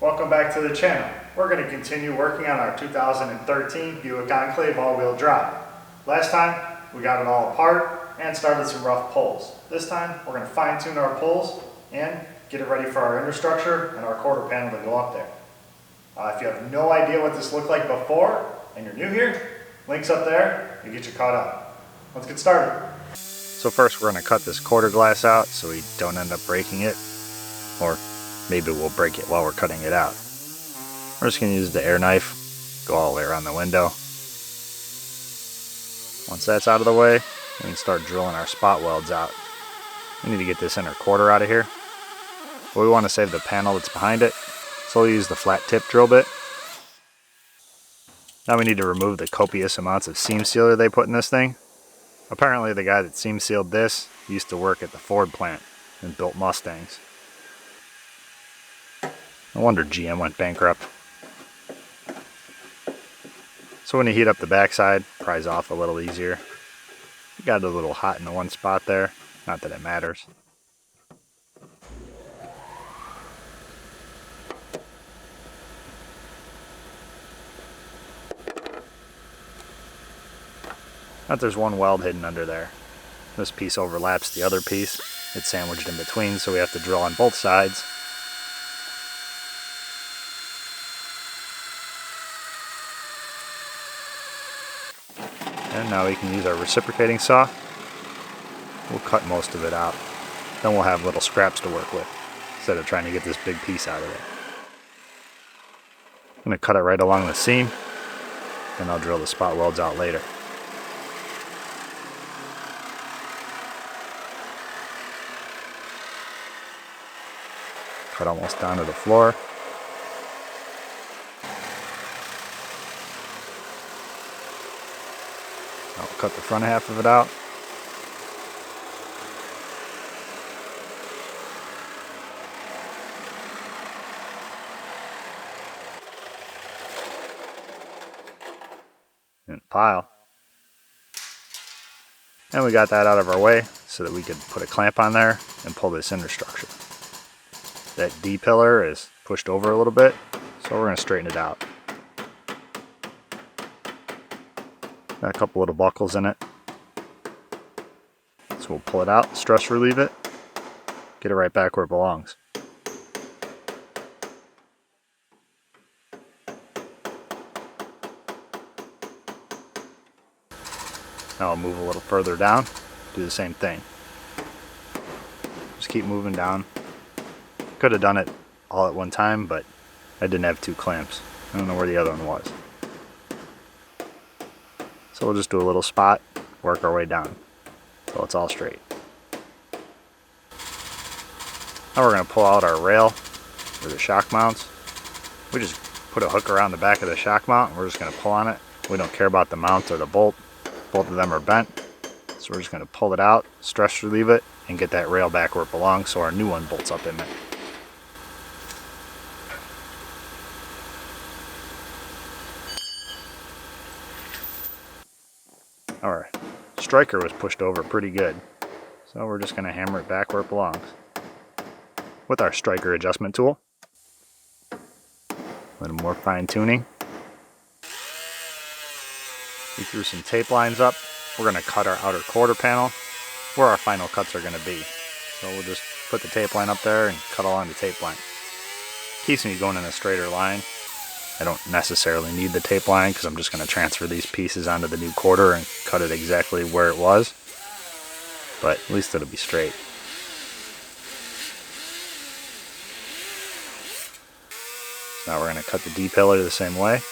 Welcome back to the channel. We're going to continue working on our 2013 Buick Enclave all-wheel drive. Last time we got it all apart and started some rough pulls. This time we're going to fine-tune our pulls and get it ready for our infrastructure and our quarter panel to go up there. If you have no idea what this looked like before and you're new here, links up there to get you caught up. Let's get started. So first we're going to cut this quarter glass out so we don't end up breaking it, or maybe we'll break it while we're cutting it out. We're just going to use the air knife, go all the way around the window. Once that's out of the way, we can start drilling our spot welds out. We need to get this inner quarter out of here, but we want to save the panel that's behind it, so we'll use the flat tip drill bit. Now we need to remove the copious amounts of seam sealer they put in this thing. Apparently the guy that seam sealed this used to work at the Ford plant and built Mustangs. No wonder GM went bankrupt. So when you heat up the backside, pries off a little easier. It got a little hot in the one spot there, not that it matters. But there's one weld hidden under there. This piece overlaps the other piece. It's sandwiched in between, so we have to drill on both sides. And now we can use our reciprocating saw. We'll cut most of it out. Then we'll have little scraps to work with, instead of trying to get this big piece out of there. I'm going to cut it right along the seam, and I'll drill the spot welds out later. Cut almost down to the floor. I'll cut the front half of it out. And pile. And we got that out of our way so that we could put a clamp on there and pull this inner structure. That D pillar is pushed over a little bit, so we're going to straighten it out. Got a couple little buckles in it. So we'll pull it out, stress relieve it, get it right back where it belongs. Now I'll move a little further down, do the same thing. Just keep moving down. Could have done it all at one time, but I didn't have two clamps. I don't know where the other one was. So we'll just do a little spot, work our way down until it's all straight. Now we're going to pull out our rail for the shock mounts. We just put a hook around the back of the shock mount and we're just going to pull on it. We don't care about the mount or the bolt. Both of them are bent. So we're just going to pull it out, stress relieve it, and get that rail back where it belongs so our new one bolts up in there. Our striker was pushed over pretty good, so we're just going to hammer it back where it belongs with our striker adjustment tool. A little more fine tuning. We threw some tape lines up. We're going to cut our outer quarter panel where our final cuts are going to be. So we'll just put the tape line up there and cut along the tape line. Keeps me going in a straighter line. I don't necessarily need the tape line because I'm just going to transfer these pieces onto the new quarter and cut it exactly where it was. But at least it'll be straight. Now we're going to cut the D pillar the same way.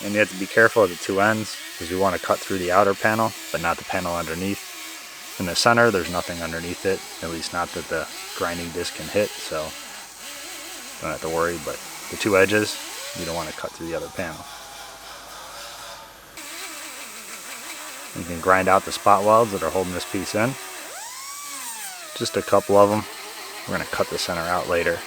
And you have to be careful at the two ends because we want to cut through the outer panel, but not the panel underneath. In the center, there's nothing underneath it, at least not that the grinding disc can hit, so don't have to worry. But the two edges, you don't want to cut through the other panel. You can grind out the spot welds that are holding this piece in. Just a couple of them. We're going to cut the center out later.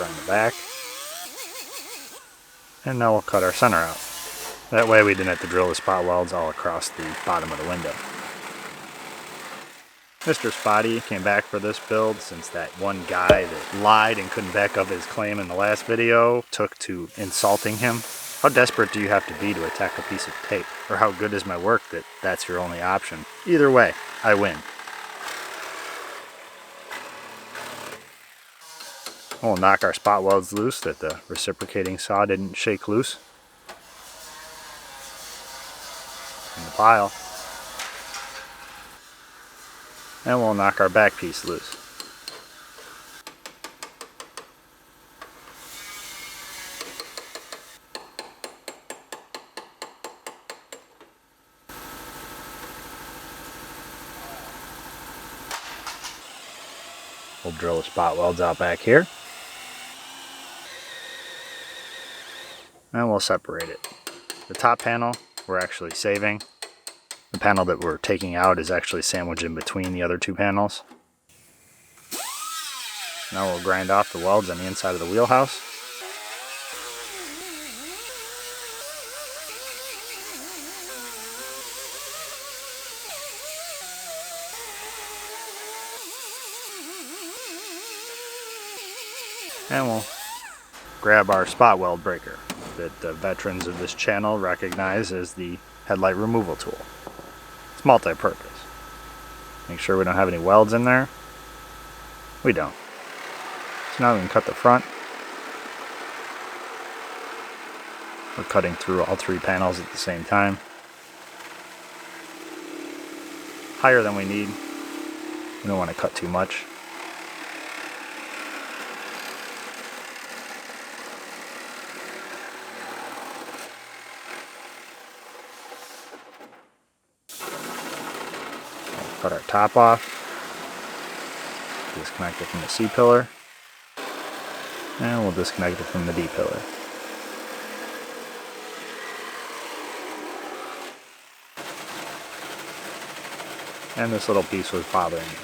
around the back. And now we'll cut our center out. That way we didn't have to drill the spot welds all across the bottom of the window. Mr. Spotty came back for this build since that one guy that lied and couldn't back up his claim in the last video took to insulting him. How desperate do you have to be to attack a piece of tape? Or how good is my work that that's your only option? Either way, I win. We'll knock our spot welds loose that the reciprocating saw didn't shake loose in the pile. And we'll knock our back piece loose. We'll drill the spot welds out back here. And we'll separate it. The top panel we're actually saving. The panel that we're taking out is actually sandwiched in between the other two panels. Now we'll grind off the welds on the inside of the wheelhouse. And we'll grab our spot weld breaker that the veterans of this channel recognize as the headlight removal tool. It's multi-purpose. Make sure we don't have any welds in there. We don't. So now we can cut the front. We're cutting through all three panels at the same time. Higher than we need. We don't want to cut too much. Cut our top off, disconnect it from the C pillar, and we'll disconnect it from the D pillar. And this little piece was bothering me,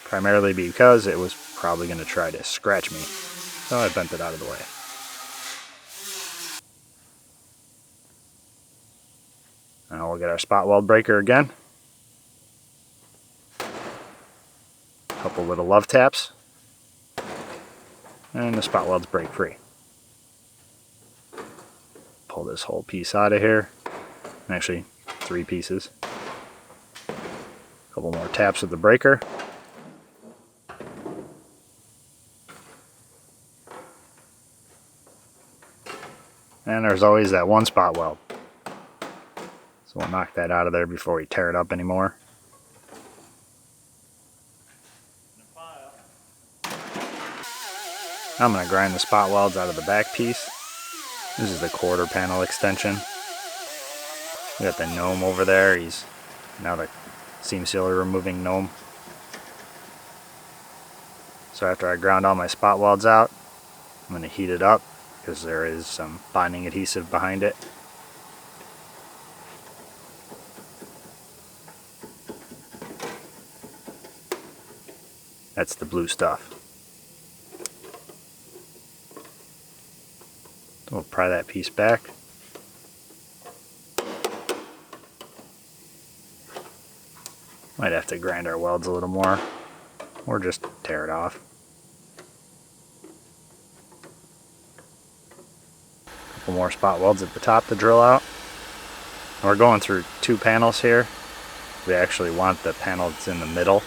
primarily because it was probably going to try to scratch me, so I bent it out of the way. Now we'll get our spot weld breaker again. Couple little love taps, and the spot welds break free. Pull this whole piece out of here. Actually, 3 pieces. Couple more taps with the breaker. And there's always that one spot weld. So we'll knock that out of there before we tear it up anymore. I'm going to grind the spot welds out of the back piece. This is the quarter panel extension. We got the gnome over there. He's now the seam sealer removing gnome. So after I ground all my spot welds out, I'm going to heat it up because there is some bonding adhesive behind it. That's the blue stuff. We'll pry that piece back. Might have to grind our welds a little more, or just tear it off. Couple more spot welds at the top to drill out. And we're going through 2 panels here. We actually want the panel that's in the middle,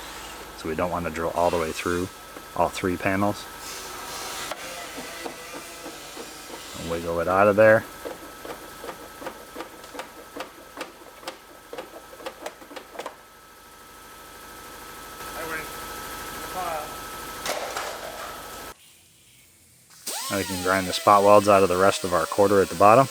so we don't want to drill all the way through all 3 panels. Wiggle it out of there. Now we can grind the spot welds out of the rest of our quarter at the bottom.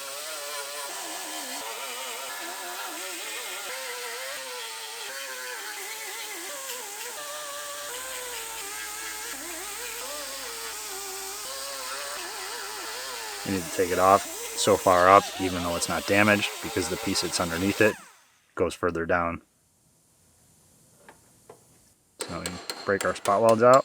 You need to take it off so far up, even though it's not damaged, because the piece that's underneath it goes further down. So we break our spot welds out.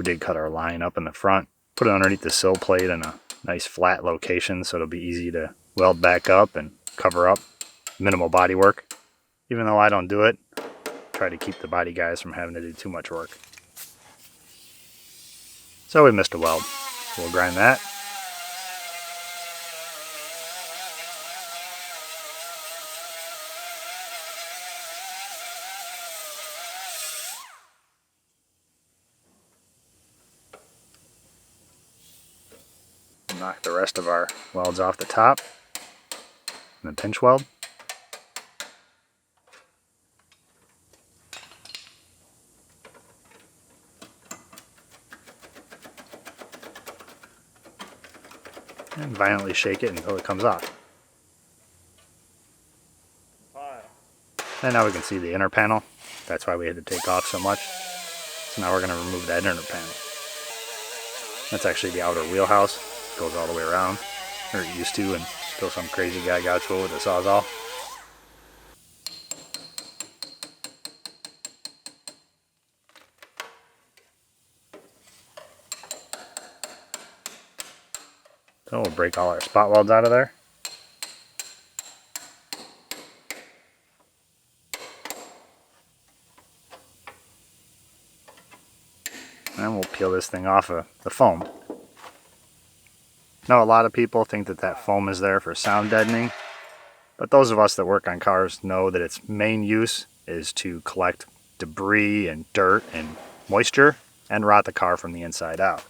We did cut our line up in the front, put it underneath the sill plate in a nice flat location so it'll be easy to weld back up and cover up. Minimal body work. Even though I don't do it, try to keep the body guys from having to do too much work. So we missed a weld. We'll grind that. Knock the rest of our welds off the top. And then pinch weld. And violently shake it until it comes off. And now we can see the inner panel. That's why we had to take off so much. So now we're going to remove that inner panel. That's actually the outer wheelhouse. It goes all the way around, or it used to, until some crazy guy got to it with a sawzall. So we'll break all our spot welds out of there. And we'll peel this thing off of the foam. Now a lot of people think that that foam is there for sound deadening, but those of us that work on cars know that its main use is to collect debris and dirt and moisture and rot the car from the inside out.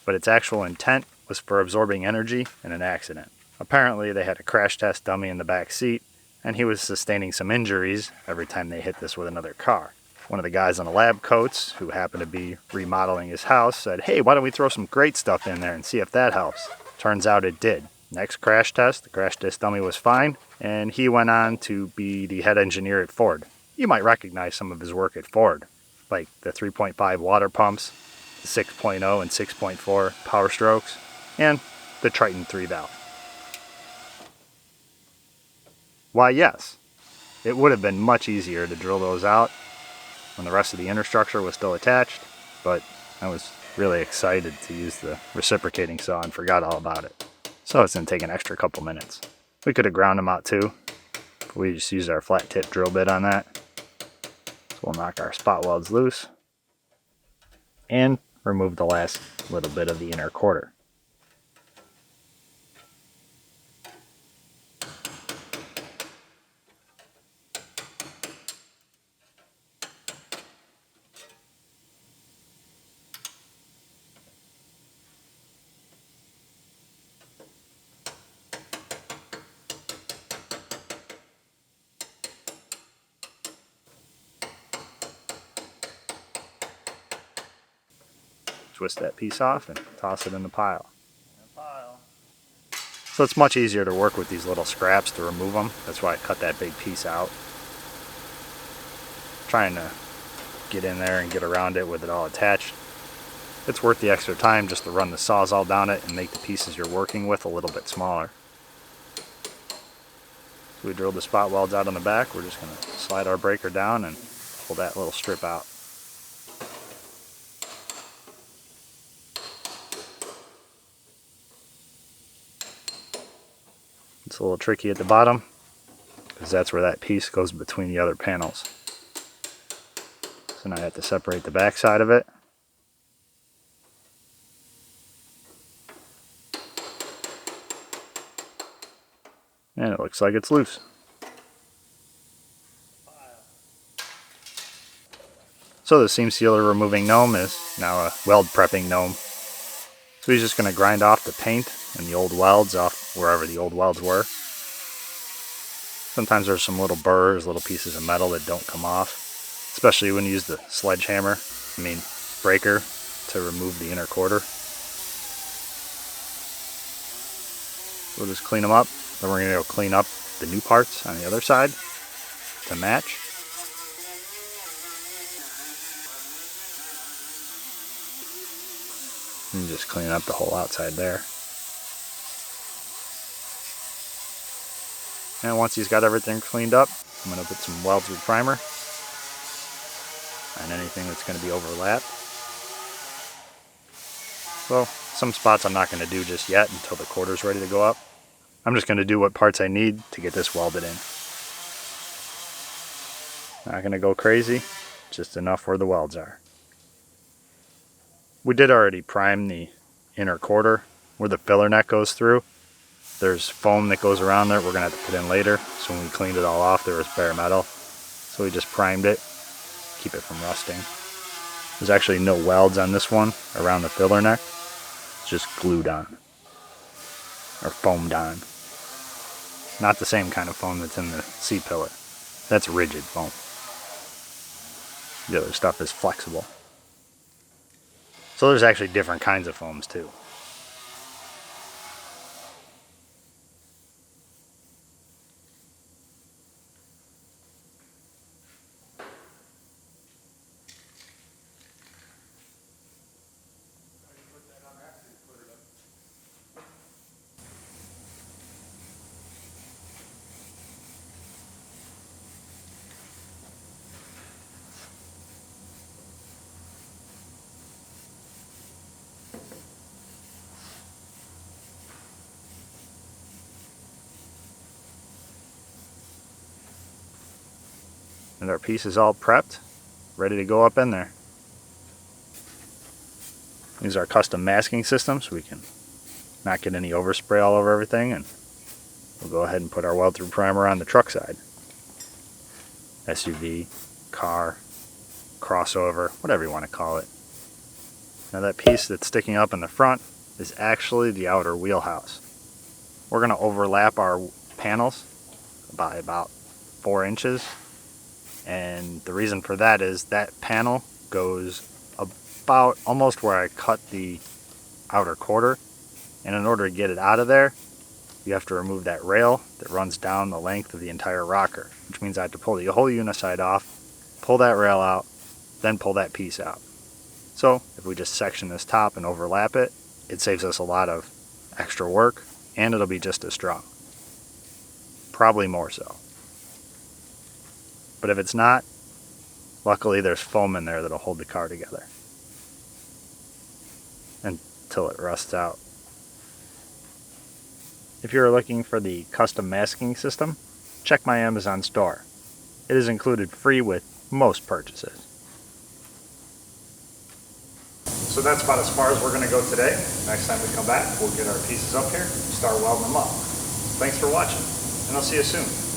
But its actual intent was for absorbing energy in an accident. Apparently they had a crash test dummy in the back seat, and he was sustaining some injuries every time they hit this with another car. One of the guys on the lab coats, who happened to be remodeling his house, said, "Hey, why don't we throw some great stuff in there and see if that helps?" Turns out it did. Next crash test, the crash test dummy was fine, and he went on to be the head engineer at Ford. You might recognize some of his work at Ford, like the 3.5 water pumps, the 6.0 and 6.4 power strokes, and the Triton 3 valve. Why, yes, it would have been much easier to drill those out when the rest of the inner structure was still attached, but I was really excited to use the reciprocating saw and forgot all about it. So it's going to take an extra couple minutes. We could have ground them out too, but we just used our flat tip drill bit on that. So we'll knock our spot welds loose and remove the last little bit of the inner quarter. Twist that piece off and toss it in the pile. So it's much easier to work with these little scraps to remove them. That's why I cut that big piece out. Trying to get in there and get around it with it all attached. It's worth the extra time just to run the sawzall down it and make the pieces you're working with a little bit smaller. So we drilled the spot welds out on the back. We're just going to slide our breaker down and pull that little strip out. It's a little tricky at the bottom because that's where that piece goes between the other panels. So now I have to separate the back side of it. And it looks like it's loose. So the seam sealer removing gnome is now a weld prepping gnome. So he's just going to grind off the paint and the old welds off wherever the old welds were. Sometimes there's some little burrs, little pieces of metal that don't come off, especially when you use the breaker to remove the inner quarter. We'll just clean them up. Then we're going to go clean up the new parts on the other side to match. And just clean up the whole outside there. And once he's got everything cleaned up, I'm going to put some welds with primer on anything that's going to be overlapped. So some spots I'm not going to do just yet until the quarter's ready to go up. I'm just going to do what parts I need to get this welded in. Not going to go crazy, just enough where the welds are. We did already prime the inner quarter where the filler neck goes through. There's foam that goes around there we're going to have to put in later. So when we cleaned it all off, there was bare metal. So we just primed it, keep it from rusting. There's actually no welds on this one around the filler neck. It's just glued on, or foamed on. Not the same kind of foam that's in the C-pillar. That's rigid foam. The other stuff is flexible. So there's actually different kinds of foams too. And our piece is all prepped, ready to go up in there. These are our custom masking systems, so we can not get any overspray all over everything, and we'll go ahead and put our weld through primer on the truck side. SUV, car, crossover, whatever you want to call it. Now that piece that's sticking up in the front is actually the outer wheelhouse. We're going to overlap our panels by about 4 inches. And the reason for that is that panel goes about almost where I cut the outer quarter. And in order to get it out of there, you have to remove that rail that runs down the length of the entire rocker, which means I have to pull the whole uniside off, pull that rail out, then pull that piece out. So if we just section this top and overlap it, it saves us a lot of extra work, and it'll be just as strong. Probably more so. But if it's not, luckily there's foam in there that'll hold the car together until it rusts out. If you're looking for the custom masking system, check my Amazon store. It is included free with most purchases. So that's about as far as we're going to go today. Next time we come back, we'll get our pieces up here and start welding them up. Thanks for watching, and I'll see you soon.